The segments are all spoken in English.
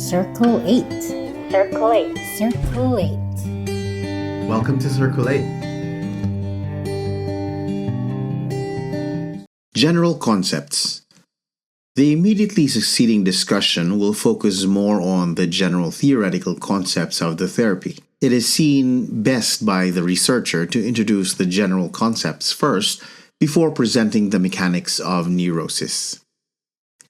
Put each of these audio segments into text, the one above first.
Circle 8. Circle 8. Circle 8. Welcome to Circle 8. General concepts. The immediately succeeding discussion will focus more on the general theoretical concepts of the therapy. It is seen best by the researcher to introduce the general concepts first before presenting the mechanics of neurosis.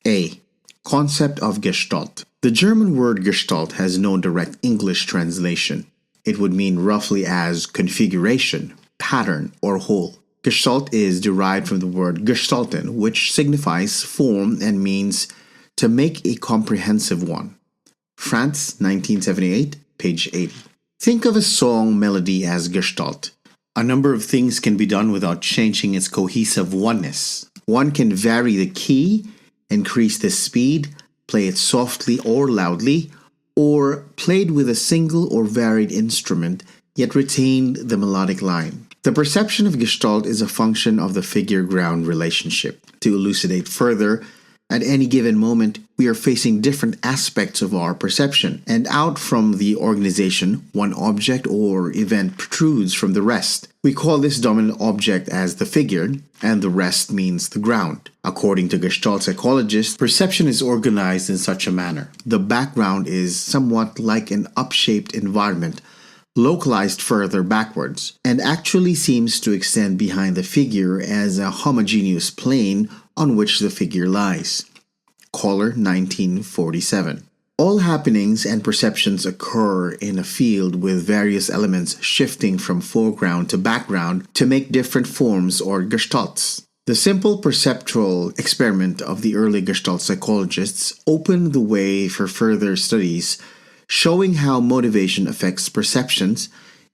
A. Concept of Gestalt. The German word Gestalt has no direct English translation. It would mean roughly as configuration, pattern, or whole. Gestalt is derived from the word gestalten, which signifies form and means to make a comprehensive one. France, 1978, page 80. Think of a song melody as Gestalt. A number of things can be done without changing its cohesive oneness. One can vary the key, increase the speed, play it softly or loudly, or played with a single or varied instrument, yet retained the melodic line. The perception of Gestalt is a function of the figure-ground relationship. To elucidate further, at any given moment, we are facing different aspects of our perception, and out from the organization, one object or event protrudes from the rest. We call this dominant object as the figure, and the rest means the ground. According to Gestalt psychologists, perception is organized in such a manner. The background is somewhat like an up-shaped environment, localized further backwards, and actually seems to extend behind the figure as a homogeneous plane on which the figure lies. Koller, 1947. All happenings and perceptions occur in a field with various elements shifting from foreground to background to make different forms or gestalts. The simple perceptual experiment of the early Gestalt psychologists opened the way for further studies showing how motivation affects perceptions,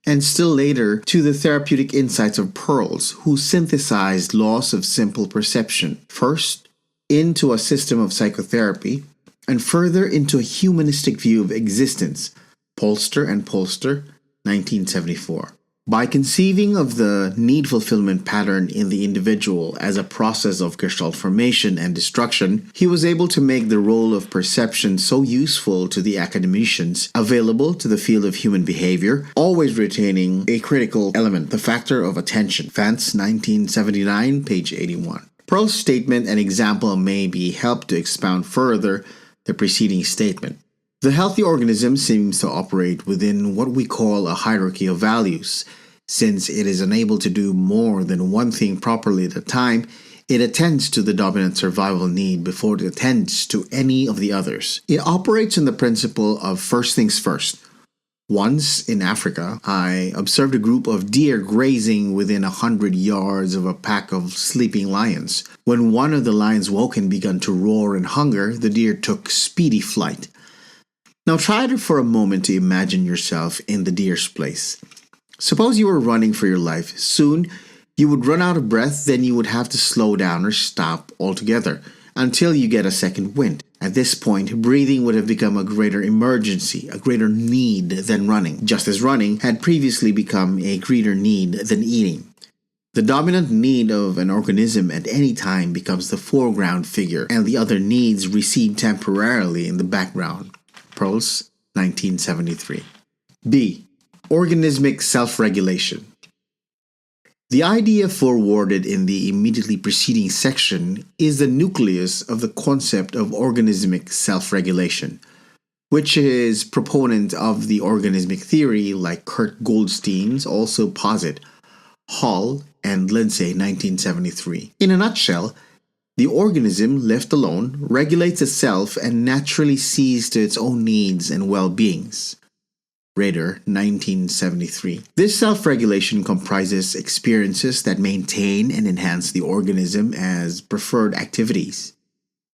and still later to the therapeutic insights of Perls, who synthesized laws of simple perception, first into a system of psychotherapy, and further into a humanistic view of existence, Polster and Polster, 1974. By conceiving of the need fulfillment pattern in the individual as a process of Gestalt formation and destruction, he was able to make the role of perception so useful to the academicians, available to the field of human behavior, always retaining a critical element, the factor of attention. Vance, 1979, page 81. Perl's statement and example may be helped to expound further the preceding statement. The healthy organism seems to operate within what we call a hierarchy of values. Since it is unable to do more than one thing properly at a time, it attends to the dominant survival need before it attends to any of the others. It operates on the principle of first things first. Once in Africa, I observed a group of deer grazing within 100 yards of a pack of sleeping lions. When one of the lions woke and began to roar in hunger, the deer took speedy flight. Now try for a moment to imagine yourself in the deer's place. Suppose you were running for your life. Soon, you would run out of breath, then you would have to slow down or stop altogether until you get a second wind. At this point, breathing would have become a greater emergency, a greater need than running, just as running had previously become a greater need than eating. The dominant need of an organism at any time becomes the foreground figure, and the other needs recede temporarily in the background. Perls, 1973. B. Organismic self-regulation. The idea forwarded in the immediately preceding section is the nucleus of the concept of organismic self-regulation, which is proponent of the organismic theory like Kurt Goldstein's also posit, Hall and Lindsay, 1973. In a nutshell, the organism, left alone, regulates itself and naturally sees to its own needs and well-beings. Rader, 1973. This self-regulation comprises experiences that maintain and enhance the organism as preferred activities.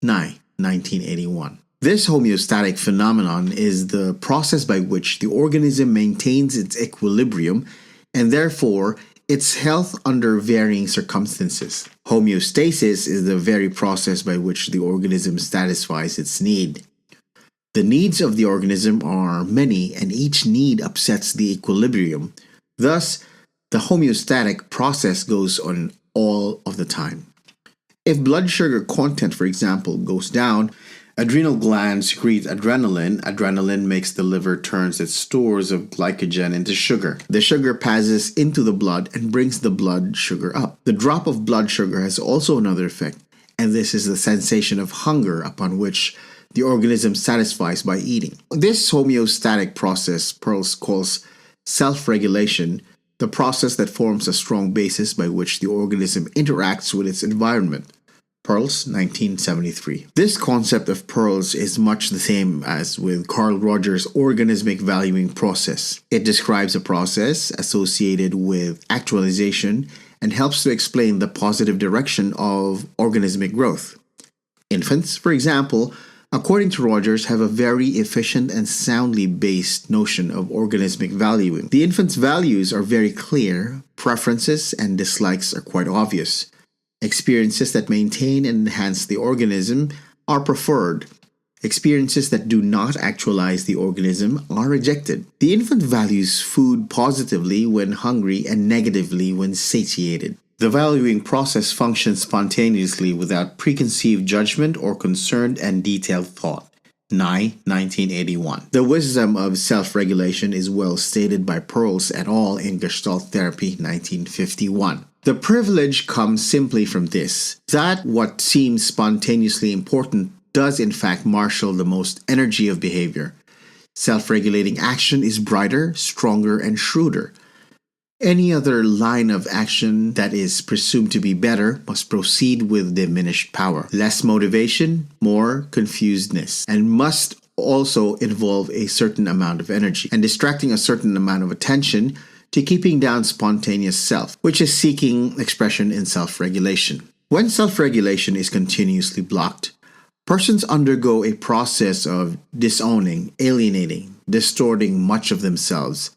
Nye, 1981. This homeostatic phenomenon is the process by which the organism maintains its equilibrium and therefore its health under varying circumstances. Homeostasis is the very process by which the organism satisfies its need. The needs of the organism are many, and each need upsets the equilibrium. Thus, the homeostatic process goes on all of the time. If blood sugar content, for example, goes down, Adrenal glands secrete adrenaline. Adrenaline makes the liver turns its stores of glycogen into sugar. The sugar passes into the blood and brings the blood sugar up. The drop of blood sugar has also another effect, and this is the sensation of hunger upon which the organism satisfies by eating. This homeostatic process Perls calls self-regulation, the process that forms a strong basis by which the organism interacts with its environment. Perls, 1973. This concept of Perls is much the same as with Carl Rogers' organismic valuing process. It describes a process associated with actualization and helps to explain the positive direction of organismic growth. Infants, for example, according to Rogers, have a very efficient and soundly based notion of organismic valuing. The infant's values are very clear, preferences and dislikes are quite obvious. Experiences that maintain and enhance the organism are preferred. Experiences that do not actualize the organism are rejected. The infant values food positively when hungry and negatively when satiated. The valuing process functions spontaneously without preconceived judgment or concerned and detailed thought. Nye, 1981. The wisdom of self-regulation is well stated by Perls et al. In Gestalt Therapy, 1951. The privilege comes simply from this, that what seems spontaneously important does in fact marshal the most energy of behavior. Self-regulating action is brighter, stronger, and shrewder. Any other line of action that is presumed to be better must proceed with diminished power, less motivation, more confusedness, and must also involve a certain amount of energy and distracting a certain amount of attention to keeping down spontaneous self, which is seeking expression in self-regulation. When self-regulation is continuously blocked, persons undergo a process of disowning, alienating, distorting much of themselves,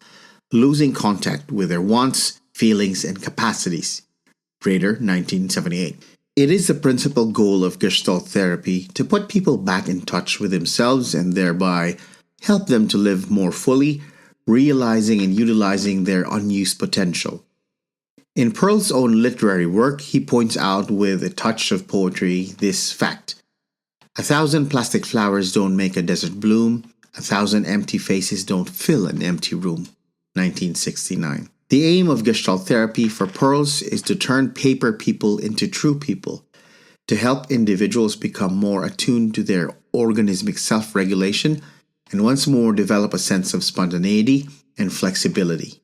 losing contact with their wants, feelings, and capacities. Rader, 1978. It is the principal goal of Gestalt therapy to put people back in touch with themselves and thereby help them to live more fully, realizing and utilizing their unused potential. In Perls' own literary work, he points out with a touch of poetry this fact. 1,000 plastic flowers don't make a desert bloom. 1,000 empty faces don't fill an empty room. 1969. The aim of Gestalt therapy for Perls is to turn paper people into true people, to help individuals become more attuned to their organismic self-regulation and once more develop a sense of spontaneity and flexibility.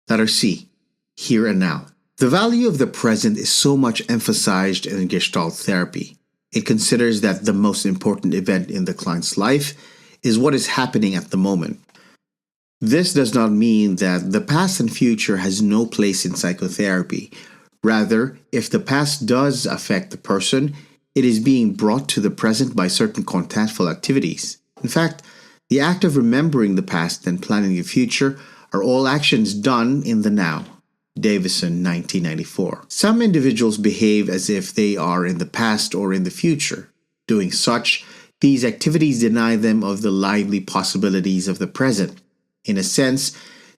Letter C. Here and now. The value of the present is so much emphasized in Gestalt therapy. It considers that the most important event in the client's life is what is happening at the moment. This does not mean that the past and future has no place in psychotherapy. Rather, if the past does affect the person, it is being brought to the present by certain contentful activities. In fact, the act of remembering the past and planning the future are all actions done in the now. Davison, 1994. Some individuals behave as if they are in the past or in the future. Doing such, these activities deny them of the lively possibilities of the present. In a sense,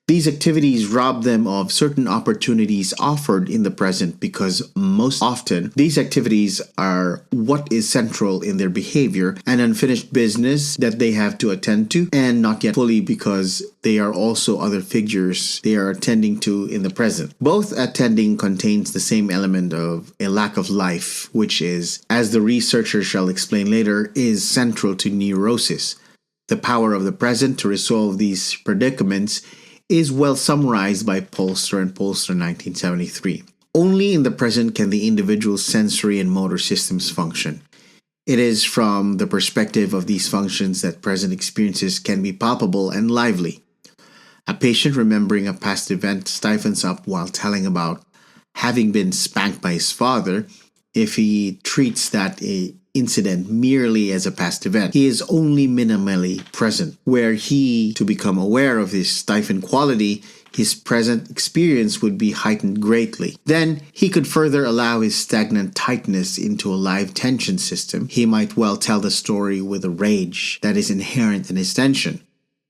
these activities rob them of certain opportunities offered in the present because most often these activities are what is central in their behavior, an unfinished business that they have to attend to, and not yet fully because they are also other figures they are attending to in the present. Both attending contains the same element of a lack of life, which is, as the researcher shall explain later, is central to neurosis. The power of the present to resolve these predicaments is well summarized by Polster and Polster, 1973. Only in the present can the individual's sensory and motor systems function. It is from the perspective of these functions that present experiences can be palpable and lively. A patient remembering a past event stifles up while telling about having been spanked by his father. If he treats that incident merely as a past event, he is only minimally present. Were he to become aware of this stifling quality, his present experience would be heightened greatly. Then he could further allow his stagnant tightness into a live tension system. He might well tell the story with a rage that is inherent in his tension.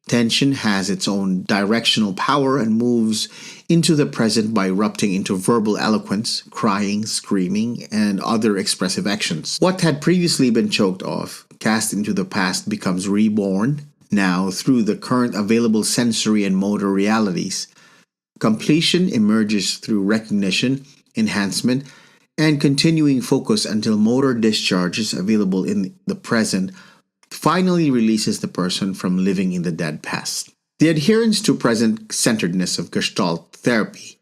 Tension has its own directional power and moves into the present by erupting into verbal eloquence, crying, screaming, and other expressive actions. What had previously been choked off cast into the past becomes reborn now through the current available sensory and motor realities. Completion emerges through recognition, enhancement, and continuing focus until motor discharges available in the present finally releases the person from living in the dead past. The adherence to present-centeredness of Gestalt Therapy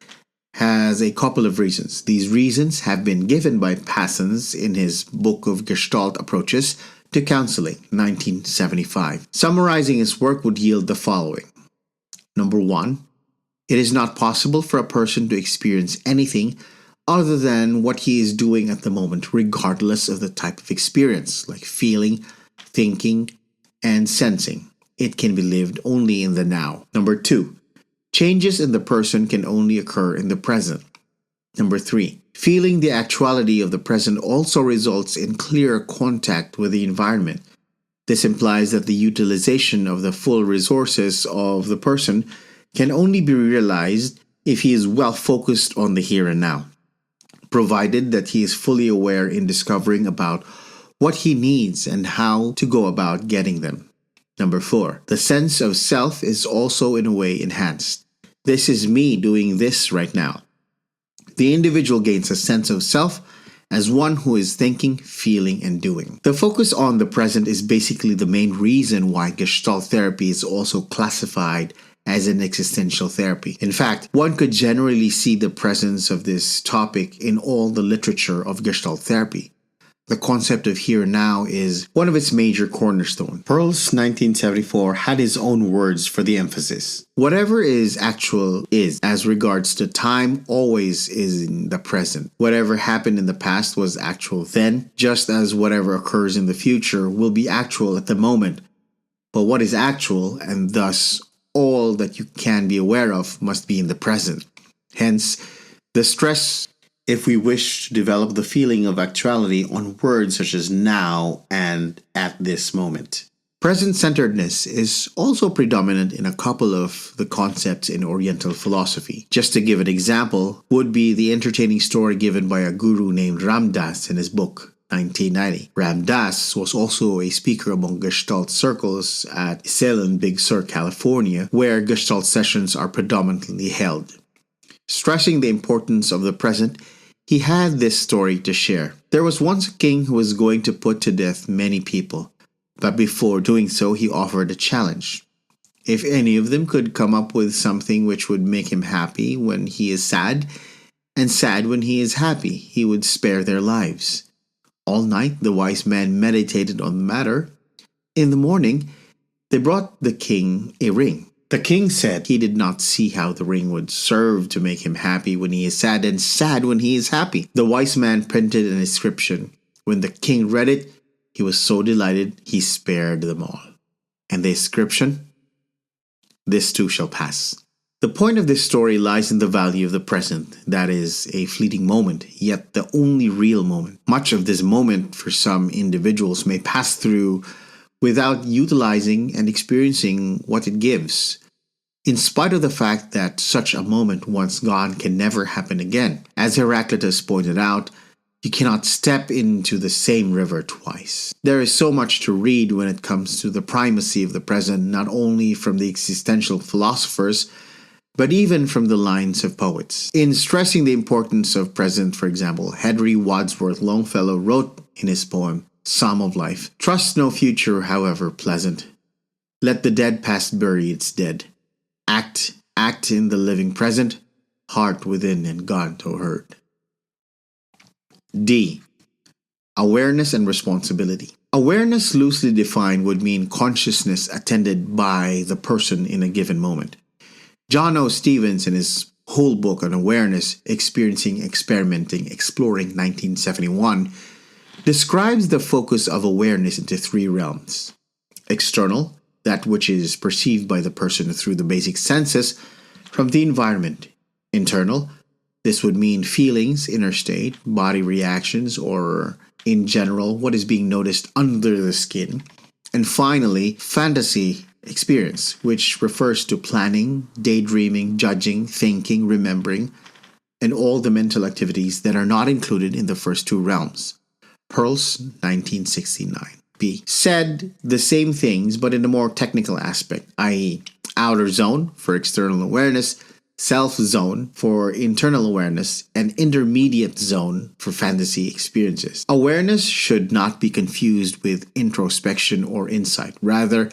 has a couple of reasons. These reasons have been given by Passons in his book of Gestalt Approaches to Counseling, 1975. Summarizing his work would yield the following. Number 1, it is not possible for a person to experience anything other than what he is doing at the moment, regardless of the type of experience, like feeling, thinking, and sensing. It can be lived only in the now. Number 2, changes in the person can only occur in the present. Number 3, feeling the actuality of the present also results in clear contact with the environment. This implies that the utilization of the full resources of the person can only be realized if he is well focused on the here and now, provided that he is fully aware in discovering about what he needs and how to go about getting them. Number 4, the sense of self is also in a way enhanced. This is me doing this right now. The individual gains a sense of self as one who is thinking, feeling, and doing. The focus on the present is basically the main reason why Gestalt therapy is also classified as an existential therapy. In fact, one could generally see the presence of this topic in all the literature of Gestalt therapy. The concept of here and now is one of its major cornerstones. Perls, 1974, had his own words for the emphasis. Whatever is actual is, as regards to time, always is in the present. Whatever happened in the past was actual then, just as whatever occurs in the future will be actual at the moment. But what is actual, and thus all that you can be aware of, must be in the present. Hence, the stress if we wish to develop the feeling of actuality on words such as now and at this moment. Present-centeredness is also predominant in a couple of the concepts in Oriental philosophy. Just to give an example, would be the entertaining story given by a guru named Ram Dass in his book, 1990. Ram Dass was also a speaker among Gestalt circles at Salem, Big Sur, California, where Gestalt sessions are predominantly held. Stressing the importance of the present, he had this story to share. There was once a king who was going to put to death many people, but before doing so, he offered a challenge. If any of them could come up with something which would make him happy when he is sad, and sad when he is happy, he would spare their lives. All night, the wise man meditated on the matter. In the morning, they brought the king a ring. The king said he did not see how the ring would serve to make him happy when he is sad and sad when he is happy. The wise man printed an inscription. When the king read it, he was so delighted he spared them all. And the inscription, "This too shall pass." The point of this story lies in the value of the present, that is, a fleeting moment, yet the only real moment. Much of this moment for some individuals may pass through without utilizing and experiencing what it gives, in spite of the fact that such a moment once gone can never happen again. As Heraclitus pointed out, you cannot step into the same river twice. There is so much to read when it comes to the primacy of the present, not only from the existential philosophers, but even from the lines of poets. In stressing the importance of present, for example, Henry Wadsworth Longfellow wrote in his poem, Psalm of Life, "Trust no future, however pleasant. Let the dead past bury its dead. Act in the living present, heart within and gone to hurt." D. Awareness and responsibility. Awareness, loosely defined, would mean consciousness attended by the person in a given moment. John O. Stevens, in his whole book on awareness, Experiencing, Experimenting, Exploring, 1971, describes the focus of awareness into three realms. External, that which is perceived by the person through the basic senses from the environment. Internal, this would mean feelings, inner state, body reactions, or in general, what is being noticed under the skin. And finally, fantasy experience, which refers to planning, daydreaming, judging, thinking, remembering, and all the mental activities that are not included in the first two realms. Perls, 1969. therapy said the same things but in a more technical aspect, i.e., outer zone for external awareness, self zone for internal awareness, and intermediate zone for fantasy experiences. Awareness should not be confused with introspection or insight. Rather,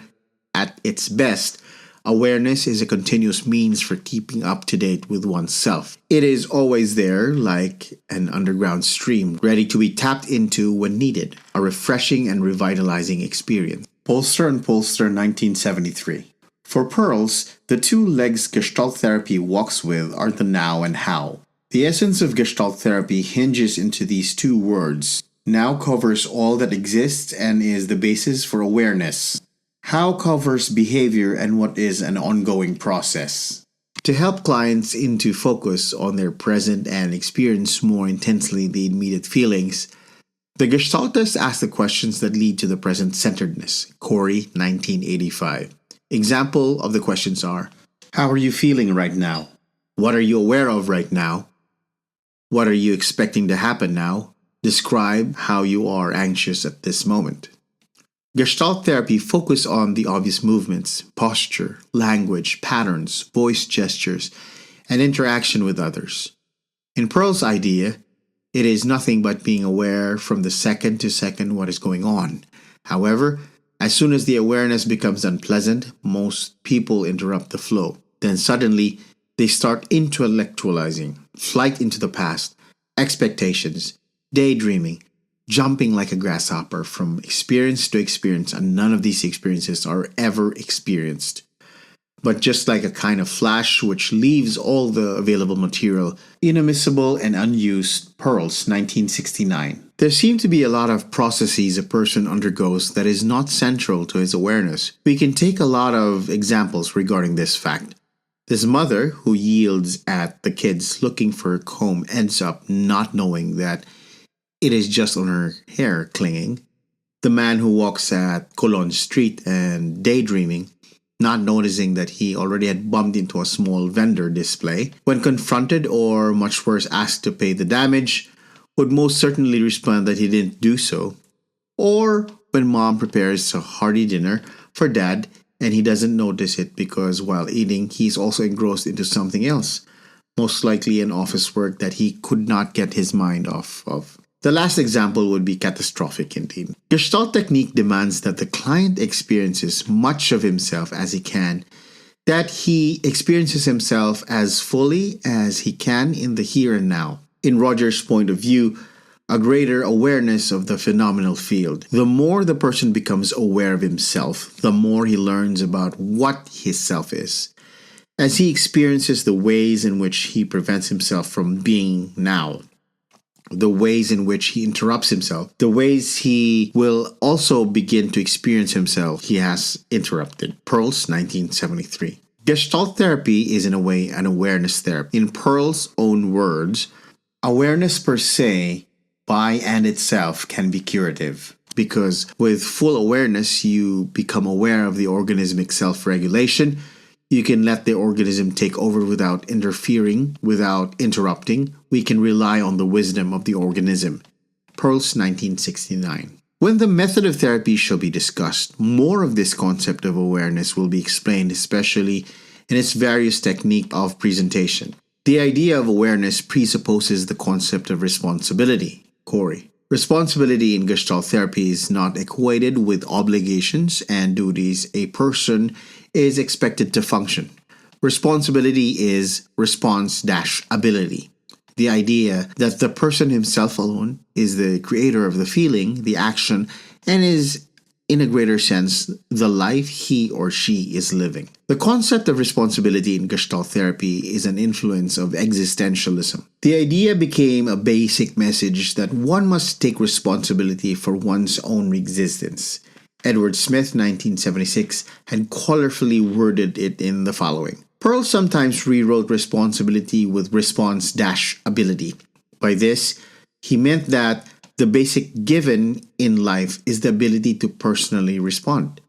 at its best, awareness is a continuous means for keeping up to date with oneself. It is always there, like an underground stream, ready to be tapped into when needed, a refreshing and revitalizing experience. Polster and Polster, 1973. For Perls, the two legs Gestalt Therapy walks with are the now and how. The essence of Gestalt Therapy hinges into these two words. Now covers all that exists and is the basis for awareness. How covers behavior and what is an ongoing process. To help clients into focus on their present and experience more intensely the immediate feelings, the Gestaltists ask the questions that lead to the present-centeredness. Corey, 1985. Example of the questions are: how are you feeling right now? What are you aware of right now? What are you expecting to happen now? Describe how you are anxious at this moment. Gestalt therapy focuses on the obvious movements, posture, language, patterns, voice gestures, and interaction with others. In Perl's idea, it is nothing but being aware from the second to second what is going on. However, as soon as the awareness becomes unpleasant, most people interrupt the flow. Then suddenly, they start intellectualizing, flight into the past, expectations, daydreaming, jumping like a grasshopper from experience to experience, and none of these experiences are ever experienced. But just like a kind of flash which leaves all the available material inadmissible and unused. Perls, 1969. There seem to be a lot of processes a person undergoes that is not central to his awareness. We can take a lot of examples regarding this fact. This mother who yields at the kids looking for a comb ends up not knowing that it is just on her hair clinging. The man who walks at Colon Street and daydreaming, not noticing that he already had bumped into a small vendor display. When confronted or much worse asked to pay the damage, would most certainly respond that he didn't do so. Or when mom prepares a hearty dinner for dad and he doesn't notice it because while eating he's also engrossed into something else, most likely an office work that he could not get his mind off of. The last example would be catastrophic indeed. Gestalt technique demands that the client experiences much of himself as he can, that he experiences himself as fully as he can in the here and now. In Roger's point of view, a greater awareness of the phenomenal field. The more the person becomes aware of himself, the more he learns about what his self is. As he experiences the ways in which he prevents himself from being now, the ways in which he interrupts himself, the ways he will also begin to experience himself he has interrupted. Perls, 1973. Gestalt therapy is in a way an awareness therapy. In Perls' own words, awareness per se, by and itself, can be curative. Because with full awareness, you become aware of the organismic self-regulation. You can let the organism take over without interfering, without interrupting. We can rely on the wisdom of the organism. Perls, 1969. When the method of therapy shall be discussed, more of this concept of awareness will be explained, especially in its various technique of presentation. The idea of awareness presupposes the concept of responsibility. Corey. Responsibility in Gestalt therapy is not equated with obligations and duties a person is expected to function. Responsibility is response-ability. The idea that the person himself alone is the creator of the feeling, the action, and is, in a greater sense, the life he or she is living. The concept of responsibility in Gestalt therapy is an influence of existentialism. The idea became a basic message that one must take responsibility for one's own existence. Edward Smith, 1976, had colorfully worded it in the following. Perl sometimes rewrote responsibility with response-ability. By this, he meant that the basic given in life is the ability to personally respond.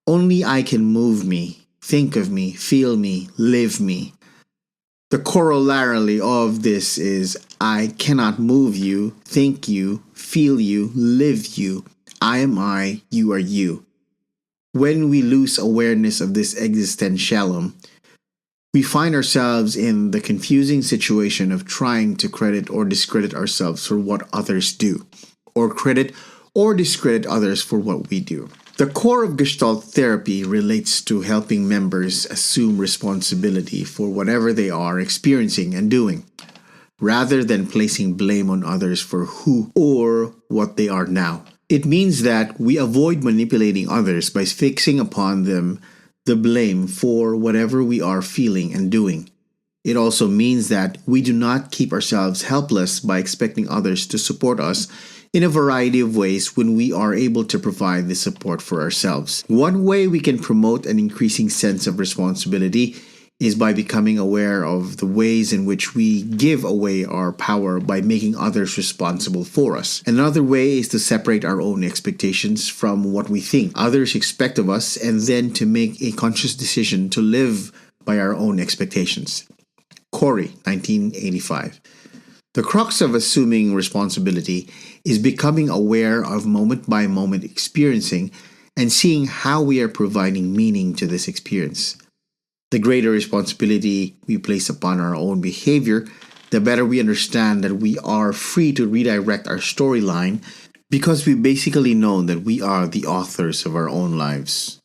Only I can move me, think of me, feel me, live me. The corollary of this is I cannot move you, think you, feel you, live you. I am I, you are you. When we lose awareness of this existentialum, we find ourselves in the confusing situation of trying to credit or discredit ourselves for what others do, or credit or discredit others for what we do. The core of Gestalt Therapy relates to helping members assume responsibility for whatever they are experiencing and doing, rather than placing blame on others for who or what they are now. It means that we avoid manipulating others by fixing upon them the blame for whatever we are feeling and doing. It also means that we do not keep ourselves helpless by expecting others to support us in a variety of ways when we are able to provide the support for ourselves. One way we can promote an increasing sense of responsibility is by becoming aware of the ways in which we give away our power by making others responsible for us. Another way is to separate our own expectations from what we think others expect of us, and then to make a conscious decision to live by our own expectations. Corey, 1985. The crux of assuming responsibility is becoming aware of moment-by-moment experiencing and seeing how we are providing meaning to this experience. The greater responsibility we place upon our own behavior, the better we understand that we are free to redirect our storyline because we basically know that we are the authors of our own lives.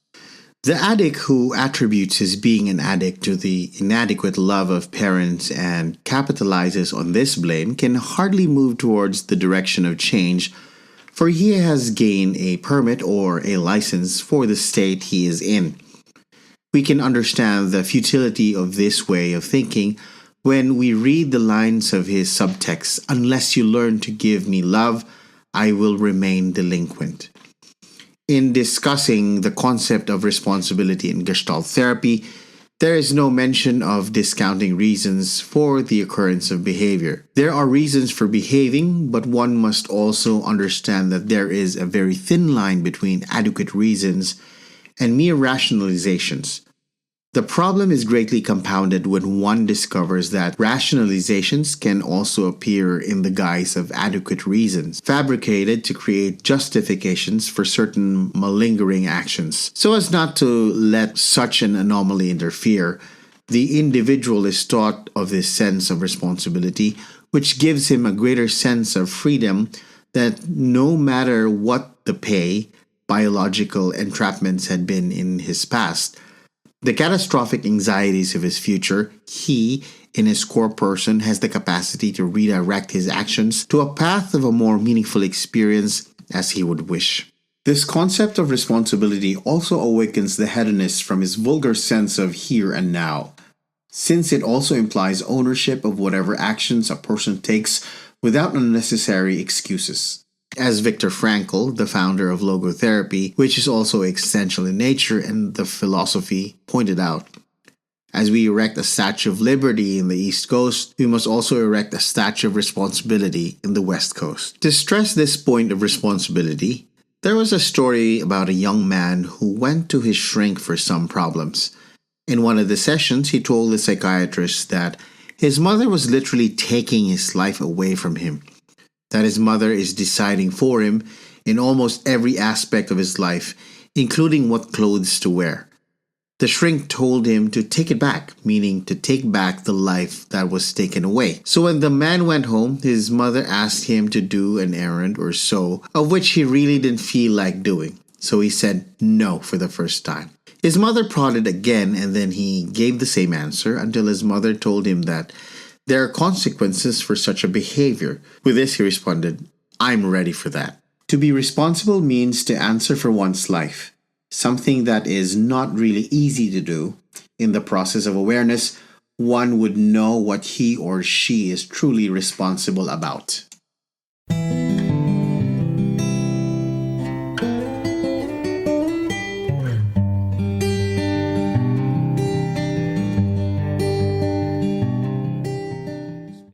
The addict who attributes his being an addict to the inadequate love of parents and capitalizes on this blame can hardly move towards the direction of change, for he has gained a permit or a license for the state he is in. We can understand the futility of this way of thinking when we read the lines of his subtext, "Unless you learn to give me love, I will remain delinquent." In discussing the concept of responsibility in Gestalt Therapy, there is no mention of discounting reasons for the occurrence of behavior. There are reasons for behaving, but one must also understand that there is a very thin line between adequate reasons and mere rationalizations. The problem is greatly compounded when one discovers that rationalizations can also appear in the guise of adequate reasons, fabricated to create justifications for certain malingering actions. So as not to let such an anomaly interfere, the individual is taught of this sense of responsibility, which gives him a greater sense of freedom that no matter what the pay, biological entrapments had been in his past, the catastrophic anxieties of his future, he, in his core person, has the capacity to redirect his actions to a path of a more meaningful experience as he would wish. This concept of responsibility also awakens the hedonist from his vulgar sense of here and now, since it also implies ownership of whatever actions a person takes without unnecessary excuses. As Viktor Frankl, the founder of logotherapy, which is also existential in nature and the philosophy, pointed out, as we erect a statue of liberty in the East Coast, we must also erect a statue of responsibility in the West Coast. To stress this point of responsibility, there was a story about a young man who went to his shrink for some problems. In one of the sessions, he told the psychiatrist that his mother was literally taking his life away from him, that his mother is deciding for him in almost every aspect of his life, including what clothes to wear. The shrink told him to take it back, meaning to take back the life that was taken away. So when the man went home, his mother asked him to do an errand or so, of which he really didn't feel like doing. So he said no for the first time. His mother prodded again, and then he gave the same answer until his mother told him that there are consequences for such a behavior. With this, he responded, "I'm ready for that." To be responsible means to answer for one's life, something that is not really easy to do. In the process of awareness, one would know what he or she is truly responsible about.